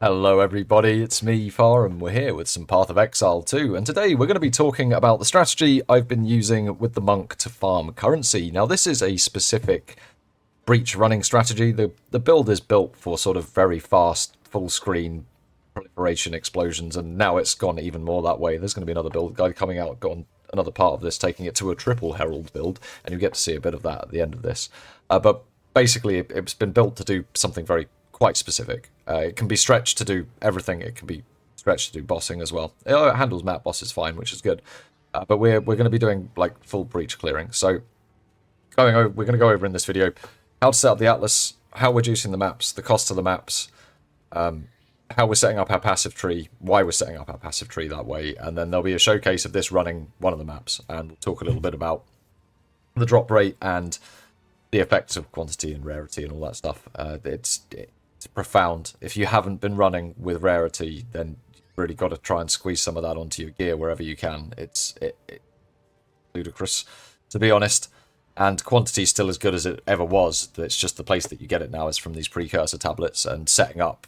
Hello everybody, it's me, Farham. We're here with some Path of Exile 2, and today we're going to be talking about the strategy I've been using with the monk to farm currency. Now this is a specific breach running strategy. The build is built for sort of very fast, full screen proliferation explosions, and now it's gone even more that way. There's going to be another build guide coming out, got another part of this, taking it to a triple herald build, and you get to see a bit of that at the end of this. But basically it's been built to do something quite specific. It can be stretched to do everything. It can be stretched to do bossing as well. It handles map bosses fine, which is good. But we're going to be doing like full breach clearing. So we're going to go over in this video how to set up the atlas, how we're juicing the maps, the cost of the maps, how we're setting up our passive tree, why we're setting up our passive tree that way, and then there'll be a showcase of this running one of the maps, and we'll talk a little bit about the drop rate and the effects of quantity and rarity and all that stuff. It's profound. If you haven't been running with rarity, then you've really got to try and squeeze some of that onto your gear wherever you can. It's ludicrous, to be honest. And quantity is still as good as it ever was. It's just the place that you get it now is from these precursor tablets, and setting up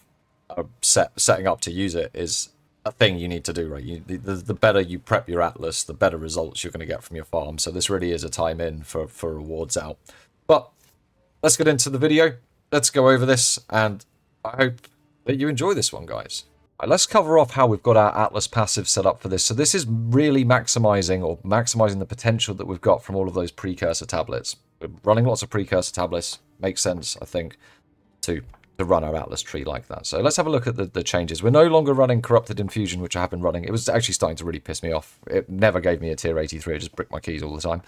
to use it is a thing you need to do, right? The better you prep your atlas, the better results you're going to get from your farm. So this really is a time in for rewards out. But let's get into the video. Let's go over this, and I hope that you enjoy this one, guys. Right, let's cover off how we've got our Atlas passive set up for this. So this is really maximizing the potential that we've got from all of those precursor tablets. We're running lots of precursor tablets. Makes sense, I think, to run our Atlas tree like that. So let's have a look at the changes. We're no longer running Corrupted Infusion, which I have been running. It was actually starting to really piss me off. It never gave me a tier 83. I just bricked my keys all the time.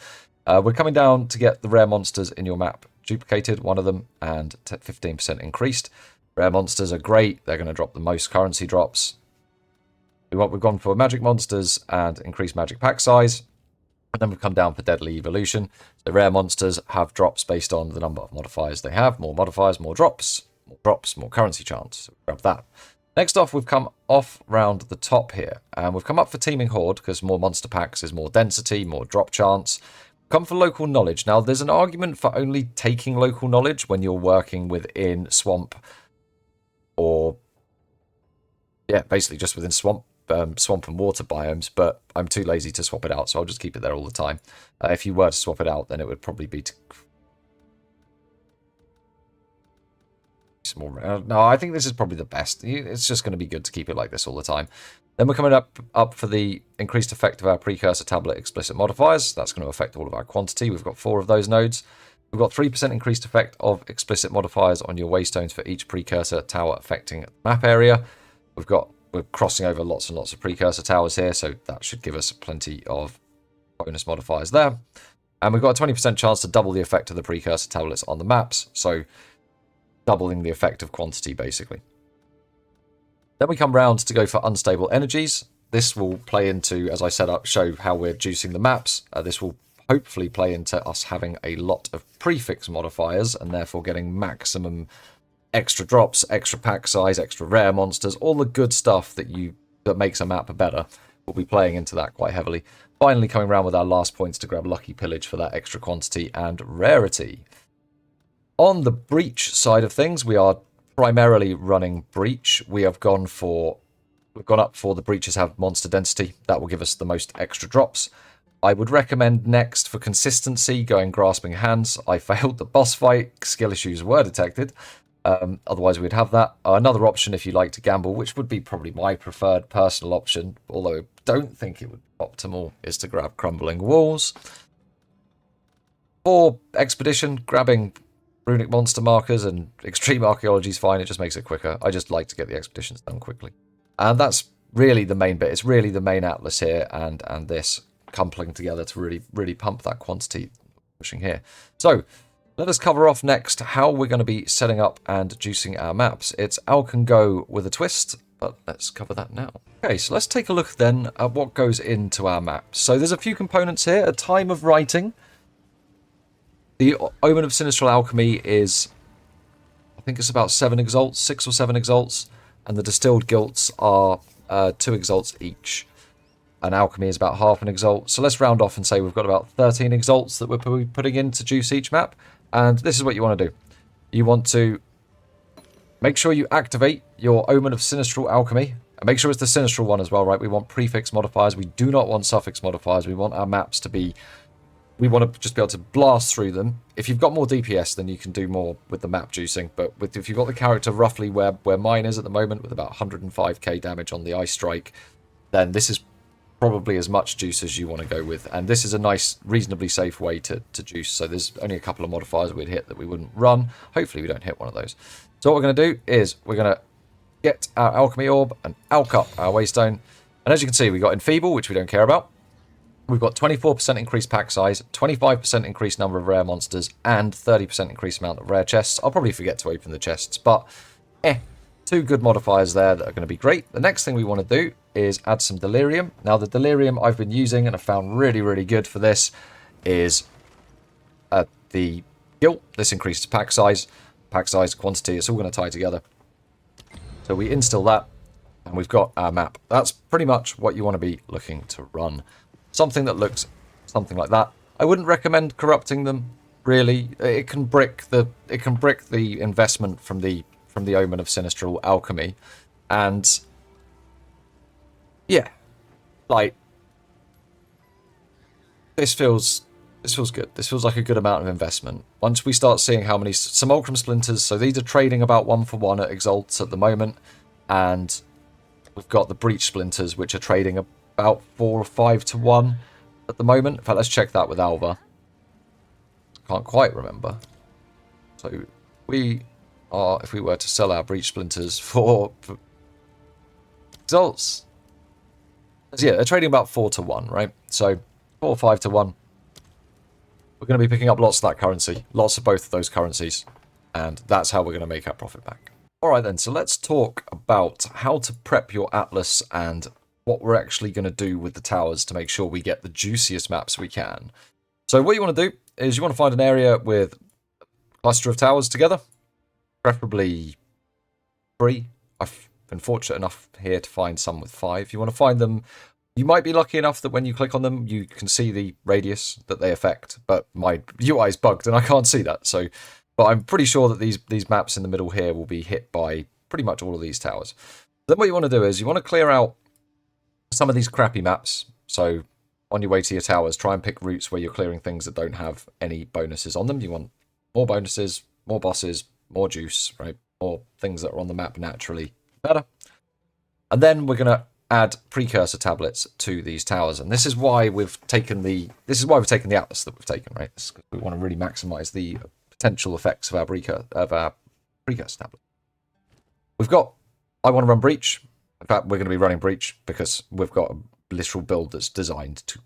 We're coming down to get the rare monsters in your map duplicated, one of them, and 15% increased. Rare monsters are great. They're going to drop the most currency drops. We've gone for magic monsters and increased magic pack size. And then we've come down for deadly evolution. So rare monsters have drops based on the number of modifiers they have. More modifiers, more drops. More drops, more currency chance. So grab that. Next off, we've come off round the top here. And we've come up for Teeming Horde because more monster packs is more density, more drop chance. Come for local knowledge. Now, there's an argument for only taking local knowledge when you're working within swamp, or basically just within swamp and water biomes. But I'm too lazy to swap it out, so I'll just keep it there all the time. If you were to swap it out, then it would probably be more. No, I think this is probably the best. It's just going to be good to keep it like this all the time. Then we're coming up for the increased effect of our precursor tablet explicit modifiers. That's going to affect all of our quantity. We've got 4 of those nodes. We've got 3% increased effect of explicit modifiers on your waystones for each precursor tower affecting the map area. We're crossing over lots and lots of precursor towers here, so that should give us plenty of bonus modifiers there. And we've got a 20% chance to double the effect of the precursor tablets on the maps, so doubling the effect of quantity, basically. Then we come round to go for unstable energies. This will play into, as I set up, show how we're juicing the maps. This will hopefully play into us having a lot of prefix modifiers and therefore getting maximum extra drops, extra pack size, extra rare monsters, all the good stuff that makes a map better. We'll be playing into that quite heavily. Finally coming around with our last points to grab Lucky Pillage for that extra quantity and rarity. On the breach side of things, we are primarily running breach. We've gone up for the breaches have monster density. That will give us the most extra drops. I would recommend next for consistency going grasping hands. I failed the boss fight. Skill issues were detected. Otherwise we'd have that. Another option if you like to gamble, which would be probably my preferred personal option, although I don't think it would be optimal, is to grab crumbling walls. For expedition, grabbing runic monster markers and extreme archaeology is fine. It just makes it quicker. I just like to get the expeditions done quickly. And that's really the main bit. It's really the main atlas here and this coupling together to really pump that quantity pushing here. So let us cover off next how we're going to be setting up and juicing our maps. It's Alcan Go with a twist, but let's cover that now. Okay, so let's take a look then at what goes into our maps. So there's a few components here. At time of writing, the Omen of Sinistral Alchemy is, I think it's about 7 exalts, 6 or 7 exalts, and the Distilled Gilts are 2 exalts each. And Alchemy is about half an exalt. So let's round off and say we've got about 13 exalts that we're putting in to juice each map. And this is what you want to do. You want to Make sure you activate your Omen of Sinistral Alchemy. And make sure it's the Sinistral one as well, right? We want prefix modifiers. We do not want suffix modifiers. We want our maps to be... We want to just be able to blast through them. If you've got more DPS, then you can do more with the map juicing. But if you've got the character roughly where mine is at the moment, with about 105k damage on the Ice Strike, then this is probably as much juice as you want to go with. And this is a nice, reasonably safe way to juice. So there's only a couple of modifiers we'd hit that we wouldn't run. Hopefully we don't hit one of those. So what we're going to do is we're going to get our Alchemy Orb and alch up our Waystone. And as you can see, we got Enfeeble, which we don't care about. We've got 24% increased pack size, 25% increased number of rare monsters, and 30% increased amount of rare chests. I'll probably forget to open the chests, but two good modifiers there that are going to be great. The next thing we want to do is add some Delirium. Now, the Delirium I've been using and I found really, really good for this is the Guilt. This increases pack size, quantity. It's all going to tie together. So we install that, and we've got our map. That's pretty much what you want to be looking to run. Something that looks something like that. I wouldn't recommend corrupting them, really. It can brick the investment from the Omen of Sinistral Alchemy. And yeah, like this feels good. This feels like a good amount of investment. Once we start seeing how many Simulacrum Splinters, so these are trading about 1-for-1 at Exalts at the moment, and we've got the Breach Splinters, which are trading about 4 or 5-to-1 at the moment. In fact, let's check that with Alva. Can't quite remember. So we are, if we were to sell our Breach Splinters for Exalts, yeah, they're trading about 4-to-1, right? So 4 or 5-to-1. We're going to be picking up lots of that currency, lots of both of those currencies, and that's how we're going to make our profit back. Alright then, so let's talk about how to prep your Atlas and what we're actually going to do with the towers to make sure we get the juiciest maps we can. So what you want to do is you want to find an area with a cluster of towers together, preferably 3. I've been fortunate enough here to find some with 5. You want to find them. You might be lucky enough that when you click on them, you can see the radius that they affect, but my UI is bugged and I can't see that. So, but I'm pretty sure that these maps in the middle here will be hit by pretty much all of these towers. Then what you want to do is you want to clear out some of these crappy maps. So on your way to your towers, try and pick routes where you're clearing things that don't have any bonuses on them. You want more bonuses, more bosses, more juice, right? More things that are on the map naturally better. And then we're going to add precursor tablets to these towers, and this is why we've taken the Atlas that we've taken, right? We want to really maximize the potential effects of our precursor tablet. We've got, I want to run Breach. In fact, we're going to be running Breach because we've got a literal build that's designed to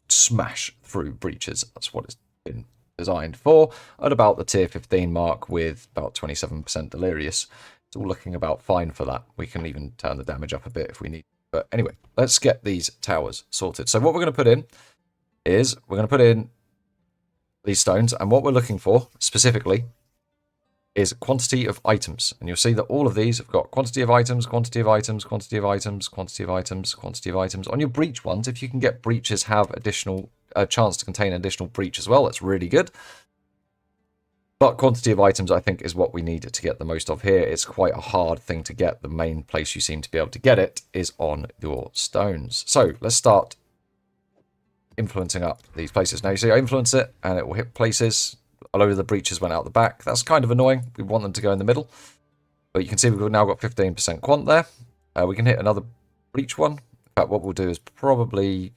smash through breaches. That's what it's been designed for, at about the tier 15 mark with about 27% Delirious. It's all looking about fine for that. We can even turn the damage up a bit if we need. But anyway, let's get these towers sorted. So what we're going to put in is we're going to put in these stones, and what we're looking for specifically is quantity of items. And you'll see that all of these have got quantity of items, quantity of items, quantity of items, quantity of items, quantity of items. On your breach ones, if you can get breaches have a chance to contain an additional breach as well, that's really good. But quantity of items, I think, is what we need to get the most of here. It's quite a hard thing to get. The main place you seem to be able to get it is on your stones. So let's start influencing up these places. Now you see I influence it and it will hit places. A load of the breaches went out the back. That's kind of annoying. We want them to go in the middle. But you can see we've now got 15% quant there. We can hit another breach one. In fact, what we'll do is probably...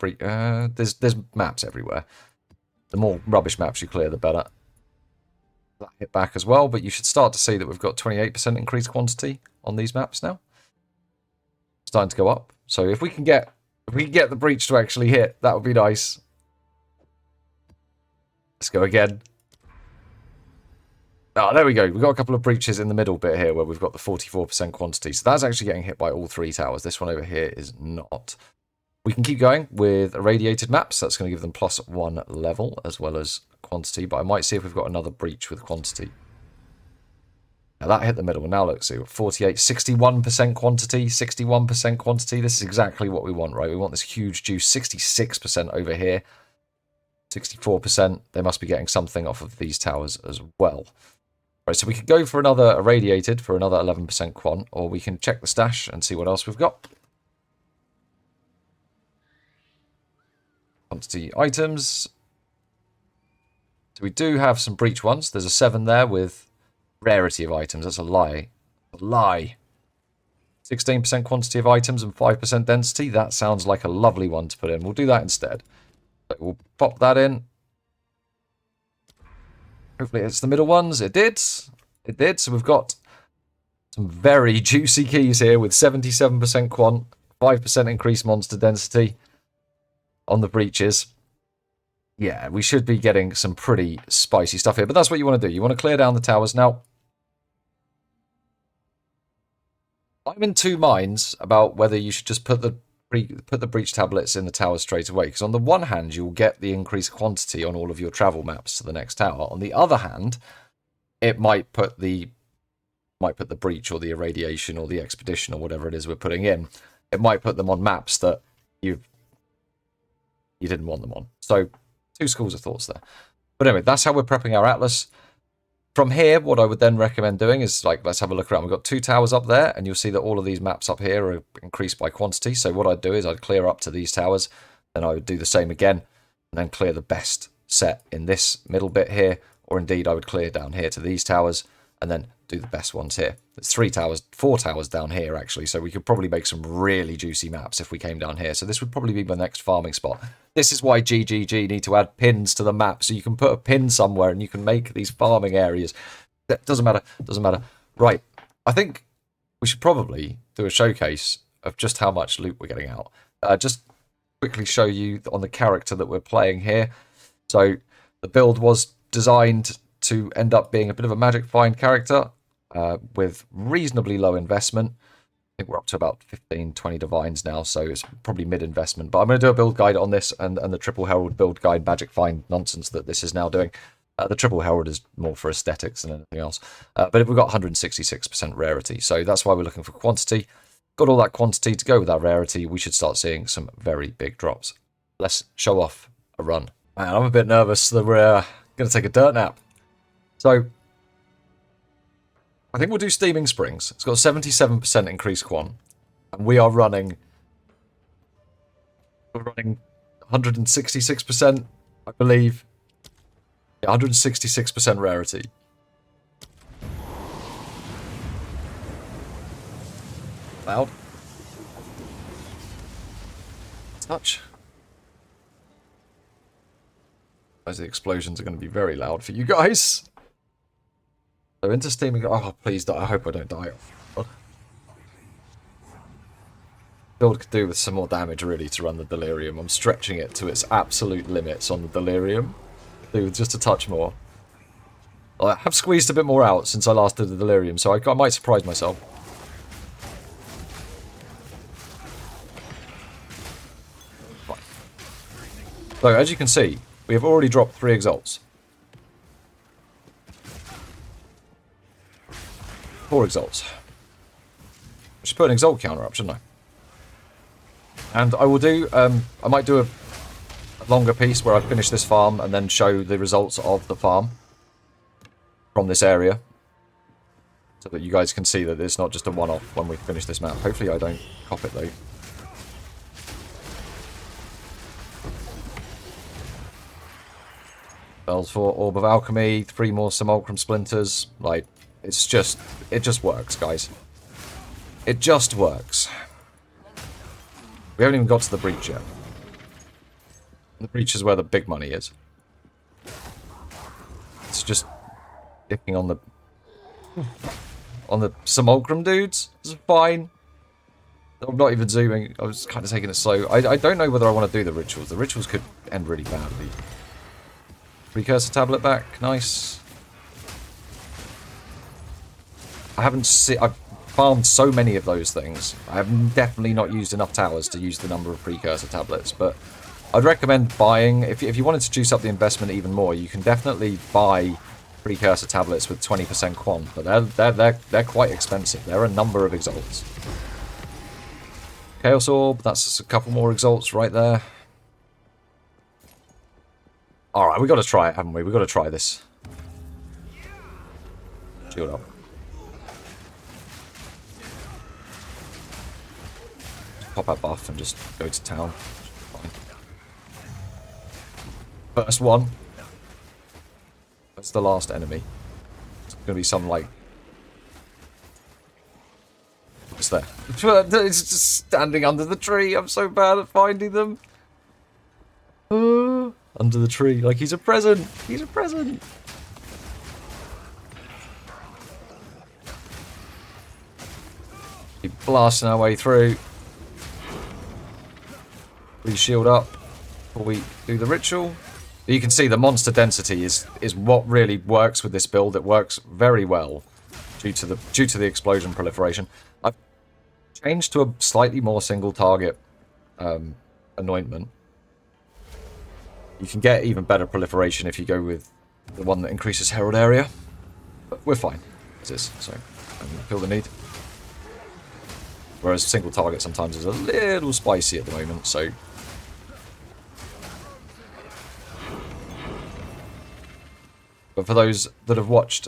there's maps everywhere. The more rubbish maps you clear, the better. That hit back as well, but you should start to see that we've got 28% increased quantity on these maps now. It's starting to go up. So if we can get the breach to actually hit, that would be nice. Let's go again. Oh, there we go. We've got a couple of breaches in the middle bit here where we've got the 44% quantity. So that's actually getting hit by all 3 towers. This one over here is not. We can keep going with irradiated maps. That's going to give them +1 level as well as quantity. But I might see if we've got another breach with quantity. Now that hit the middle. Now let's see. 48, 61% quantity, 61% quantity. This is exactly what we want, right? We want this huge juice. 66% over here. 64%. They must be getting something off of these towers as well. Right, so we could go for another irradiated for another 11% quant, or we can check the stash and see what else we've got. Quantity items. So we do have some breach ones. There's a 7 there with rarity of items. That's a lie. A lie. 16% quantity of items and 5% density. That sounds like a lovely one to put in. We'll do that instead. So we'll pop that in. Hopefully it's the middle ones. It did. It did. So we've got some very juicy keys here with 77% quant, 5% increased monster density on the breaches. Yeah, we should be getting some pretty spicy stuff here. But that's what you want to do. You want to clear down the towers. Now, I'm in two minds about whether you should just put the breach tablets in the tower straight away. Because on the one hand, you'll get the increased quantity on all of your travel maps to the next tower. On the other hand, it might put the breach or the irradiation or the expedition or whatever it is we're putting in. It might put them on maps that you didn't want them on. So, two schools of thoughts there. But anyway, that's how we're prepping our Atlas. From here, what I would then recommend doing is, like, let's have a look around. We've got 2 towers up there, and you'll see that all of these maps up here are increased by quantity. So what I'd do is I'd clear up to these towers, then I would do the same again, and then clear the best set in this middle bit here, or indeed I would clear down here to these towers, and then do the best ones here. There's 4 towers down here, actually, so we could probably make some really juicy maps if we came down here. So this would probably be my next farming spot. This is why GGG need to add pins to the map, so you can put a pin somewhere and you can make these farming areas. That doesn't matter, doesn't matter. Right, I think we should probably do a showcase of just how much loot we're getting out. Just quickly show you on the character that we're playing here. So the build was designed to end up being a bit of a magic find character with reasonably low investment. I think we're up to about 15, 20 divines now, so it's probably mid-investment. But I'm going to do a build guide on this and the Triple Herald build guide magic find nonsense that this is now doing. The Triple Herald is more for aesthetics than anything else. But we've got 166% rarity, so that's why we're looking for quantity. Got all that quantity to go with our rarity. We should start seeing some very big drops. Let's show off a run. Man, I'm a bit nervous that we're going to take a dirt nap. So, I think we'll do Steaming Springs. It's got 77% increased quant. And we are running... We're running 166%, I believe. Yeah, 166% rarity. Loud. Touch. The explosions are going to be very loud for you guys. So into steaming. Oh, please, I hope I don't die. Build could do with some more damage, really, to run the Delirium. I'm stretching it to its absolute limits on the Delirium. Do with just a touch more. I have squeezed a bit more out since I last did the Delirium, so I might surprise myself. Right. So, as you can see, we have already dropped 3 exalts. 4 exalts. I should put an exalt counter up, shouldn't I? And I will do, I might do a longer piece where I finish this farm and then show the results of the farm from this area. So that you guys can see that it's not just a one-off when we finish this map. Hopefully I don't cop it though. Bells for Orb of Alchemy, 3 more Simulacrum Splinters. Like, it just works, guys. It just works. We haven't even got to the breach yet. The breach is where the big money is. It's just dipping on the Simulacrum dudes. It's fine. I'm not even zooming. I was kind of taking it slow. I don't know whether I want to do the rituals. The rituals could end really badly. Precursor tablet back. Nice. I've farmed so many of those things. I have definitely not used enough towers to use the number of precursor tablets, but I'd recommend buying, if you wanted to juice up the investment even more, you can definitely buy precursor tablets with 20% quant, but they're quite expensive. There are a number of exalts. Chaos Orb, that's just a couple more exalts right there. Alright, we got to try it, haven't we? We got to try this. Shield up. Just pop that buff and just go to town. Fine. First one. That's the last enemy. It's gonna be some like. What's there? It's just standing under the tree. I'm so bad at finding them. Under the tree, like he's a present. He's a present. Keep blasting our way through. Please shield up before we do the ritual. You can see the monster density is what really works with this build. It works very well due to the explosion proliferation. I've changed to a slightly more single target anointment. You can get even better proliferation if you go with the one that increases herald area. But we're fine as is, so I don't feel the need. Whereas single target sometimes is a little spicy at the moment, so. But for those that have watched,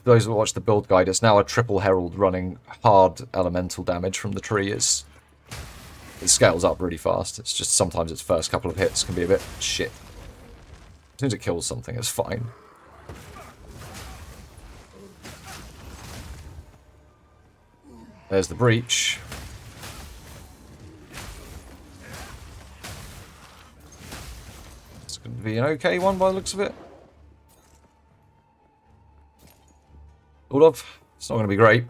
those that watched the build guide, it's now a triple herald running hard elemental damage from the tree. It scales up really fast. It's just sometimes its first couple of hits can be a bit shit. As soon as it kills something, it's fine. There's the breach. It's going to be an okay one by the looks of it. Sort of. It's not going to be great.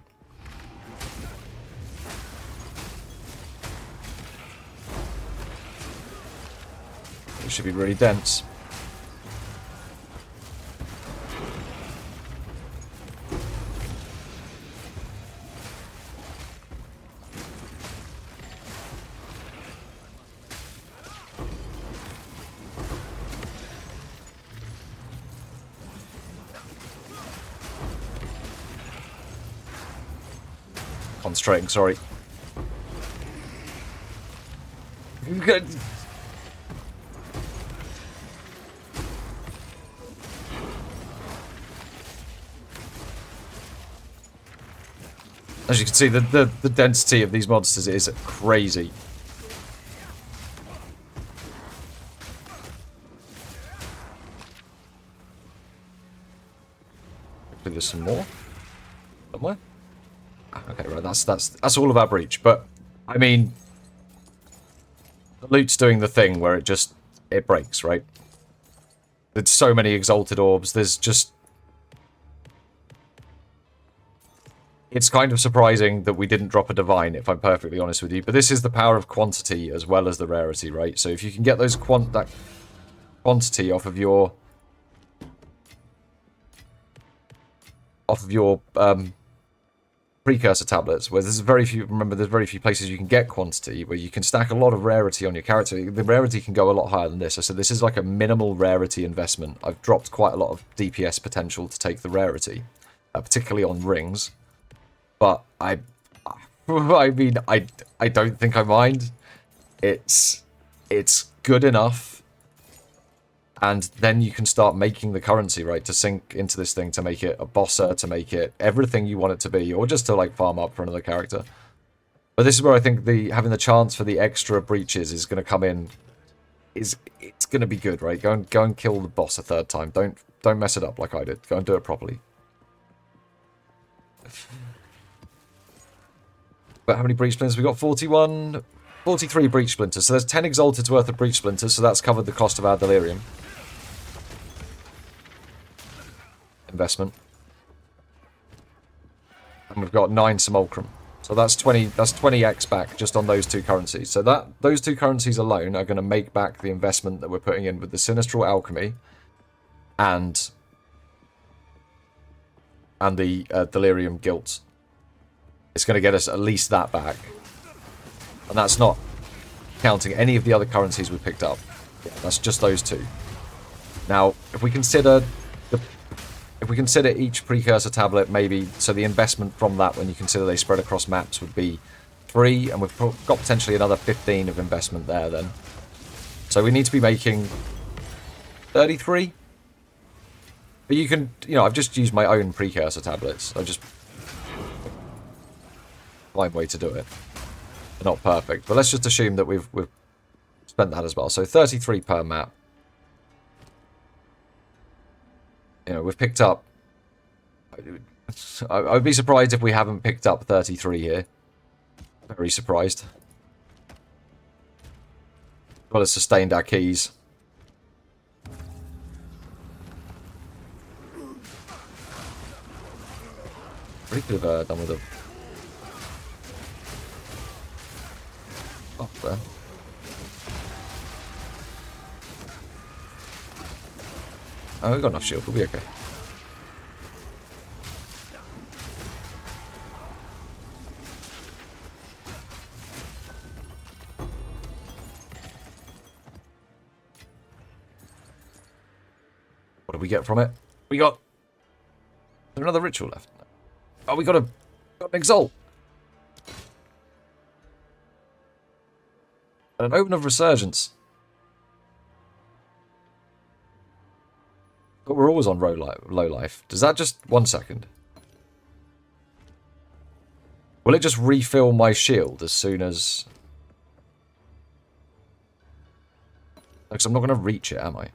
It should be really dense. Concentrating, sorry. Good. As you can see, the density of these monsters is crazy. Hopefully there's some more somewhere. Okay, right, that's all of our breach, but I mean the loot's doing the thing where it breaks, right? There's so many exalted orbs, there's just it's kind of surprising that we didn't drop a divine, if I'm perfectly honest with you, but this is the power of quantity as well as the rarity, right? So if you can get those that quantity off of your precursor tablets, where there's very few, remember there's very few places you can get quantity, where you can stack a lot of rarity on your character. The rarity can go a lot higher than this. So this is like a minimal rarity investment. I've dropped quite a lot of DPS potential to take the rarity, particularly on rings. But I mean, I don't think I mind. It's good enough. And then you can start making the currency, right, to sink into this thing, to make it a bosser, to make it everything you want it to be, or just to, like, farm up for another character. But this is where I think having the chance for the extra breaches is going to come in. It's going to be good, right? Go and kill the boss a third time. Don't mess it up like I did. Go and do it properly. But how many breach splinters? We got 43 breach splinters. So there's 10 exalteds worth of breach splinters, so that's covered the cost of our delirium investment. And we've got 9 simulacrum. So that's 20x back just on those two currencies. So those two currencies alone are going to make back the investment that we're putting in with the Sinistral Alchemy and the Delirium Guilt. It's going to get us at least that back. And that's not counting any of the other currencies we picked up. Yeah, that's just those two. Now, if we consider each precursor tablet, maybe, so the investment from that, when you consider they spread across maps, would be 3, and we've got potentially another 15 of investment there then. So we need to be making 33 But you can, you know, I've just used my own precursor tablets. I just find a way to do it. They're not perfect, but let's just assume that we've spent that as well. So 33 per map. You know, we've picked up... I'd be surprised if we haven't picked up 33 here. Very surprised. Got to sustained our keys. Really could have done with a... Oh, there. Oh, we've got enough shield. We'll be okay. What do we get from it? We got... Is there another ritual left? Oh, we got an exalt. And an open of resurgence. But we're always on low life. Does that just... 1 second. Will it just refill my shield as soon as... Because I'm not going to reach it, am I?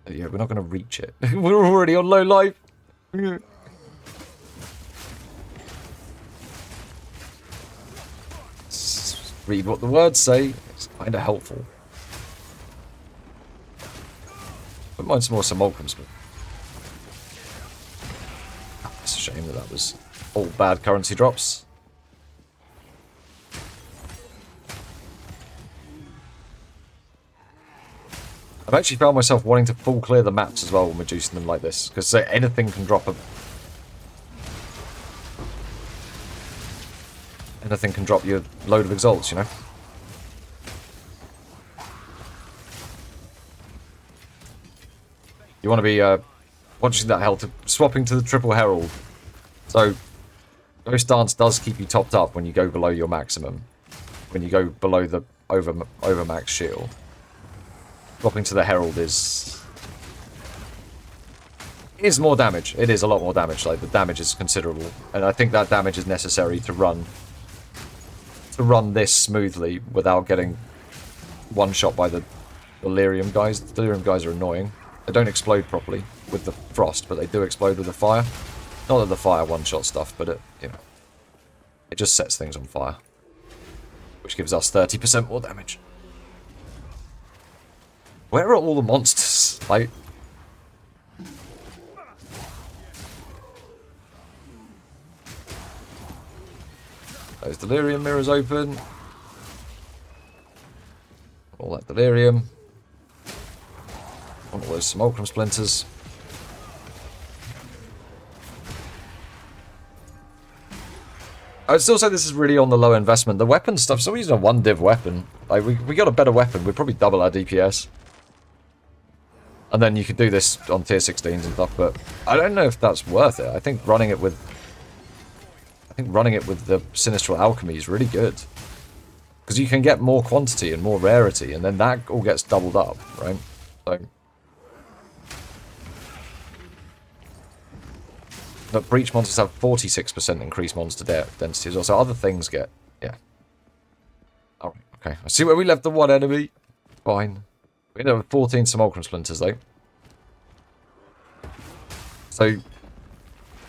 Yeah, we're not going to reach it. We're already on low life. Read what the words say. It's kind of helpful. Wouldn't mind some more simulacrums, but... It's a shame that was all bad currency drops. I've actually found myself wanting to full clear the maps as well when reducing them like this, because anything can drop a... Anything can drop you a load of exalts, you know? You want to be watching that health, swapping to the triple herald. So, Ghost Dance does keep you topped up when you go below your maximum. When you go below the over max shield. Swapping to the herald is more damage. It is a lot more damage. Like, the damage is considerable, and I think that damage is necessary to run this smoothly without getting one shot by the delirium guys. The delirium guys are annoying. They don't explode properly with the frost, but they do explode with the fire. Not that the fire one-shot stuff, but it, you know, it just sets things on fire, which gives us 30% more damage. Where are all the monsters? Like, those delirium mirrors open. All that delirium. All those simulacrum splinters. I'd still say this is really on the low investment. The weapon stuff, so we're using a 1 div weapon. Like, we got a better weapon. We'd probably double our DPS. And then you could do this on tier 16s and stuff, but I don't know if that's worth it. I think running it with the Sinistral Alchemy is really good. Because you can get more quantity and more rarity, and then that all gets doubled up, right? So... But breach monsters have 46% increased monster density as well, so other things get... Yeah. Oh, okay. I see where we left the one enemy. Fine. We end up with 14 simulacrum splinters, though. So,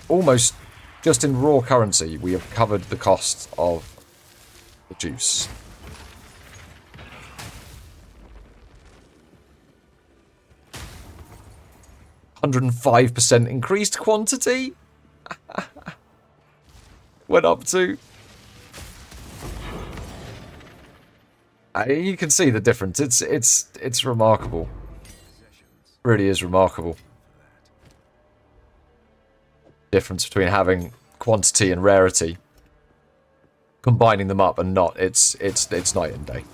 almost just in raw currency, we have covered the cost of the juice. %105% increased quantity? Went up to... You can see the difference. It's remarkable. It really is remarkable. Difference between having quantity and rarity. Combining them up and not. It's night and day.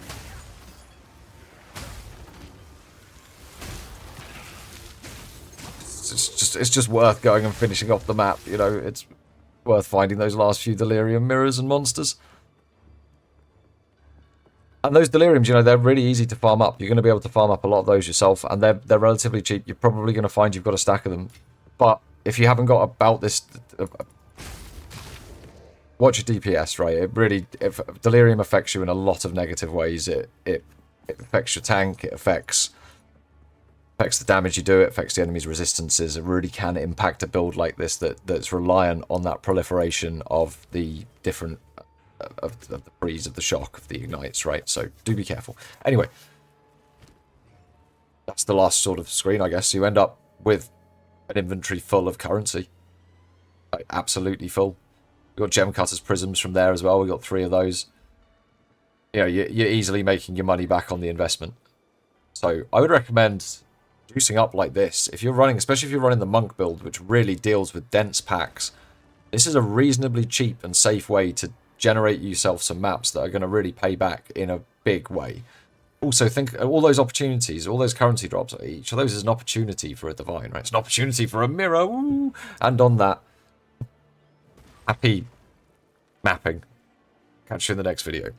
It's just worth going and finishing off the map, you know. It's worth finding those last few delirium mirrors and monsters. And those deliriums, you know, they're really easy to farm up. You're going to be able to farm up a lot of those yourself, and they're relatively cheap. You're probably going to find you've got a stack of them. But if you haven't got about this, watch your DPS, right? It really, if delirium affects you in a lot of negative ways. It affects your tank. It affects the damage you do. It affects the enemy's resistances. It really can impact a build like this that's reliant on that proliferation of the different of the breeze, of the shock, of the ignites, right? So do be careful. Anyway, that's the last sort of screen, I guess. You end up with an inventory full of currency, like absolutely full. We've got gem cutters prisms from there as well. We got 3 of those. You know, you're easily making your money back on the investment. So I would recommend juicing up like this if you're running, especially if you're running the monk build, which really deals with dense packs. This is a reasonably cheap and safe way to generate yourself some maps that are going to really pay back in a big way. Also, think all those opportunities, all those currency drops, each of those is an opportunity for a divine, right? It's an opportunity for a mirror. Woo! And on that, happy mapping. Catch you in the next video.